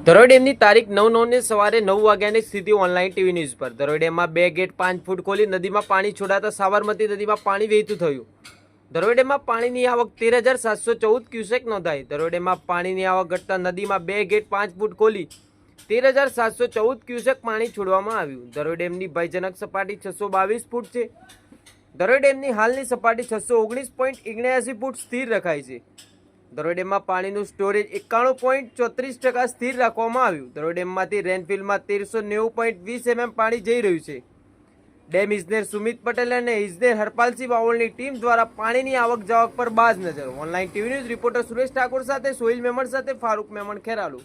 ધરોઈ ડેમની તારીખ 9/9 સવારે 9 વાગ્યાની સ્થિતિ ઓનલાઈન ટીવી ન્યૂઝ પર. ધરોઈ ડેમમાં 2 ગેટ 5 ફૂટ ખોલી નદીમાં પાણી છોડાતા સાબરમતી નદીમાં પાણી વહેતું થયું. ધરોઈ ડેમમાં પાણીની આવક 13,714 ક્યુસેક નોંધાઈ. ધરોઈ ડેમમાં પાણીની આવક ઘટતા નદીમાં 2 ગેટ 5 ફૂટ ખોલી 13,714 ક્યુસેક પાણી છોડવામાં આવ્યું. ધરોઈ ડેમની ભયજનક સપાટી 622 ફૂટ છે. ધરોઈ ડેમની હાલની સપાટી 619.79 ફૂટ સ્થિર રખાઈ છે. ધરોઈ ડેમમાં પાણીનું સ્ટોરેજ 91.34% સ્થિર રાખવામાં આવ્યું. ધરોઈ ડેમમાંથી રેનફિલમાં 1390.20 mm પાણી જઈ રહ્યું છે. ડેમ ઇજનેર સુમિત પટેલ અને ઇજનેર હરપાલસિંહ બાવળની ટીમ દ્વારા પાણીની આવક જાવક પર બાજ નજર. Online TV news reporter Suresh Thakor સાથે સોહિલ મેમણ સાથે ફારૂક મેમણ ખેરાલુ.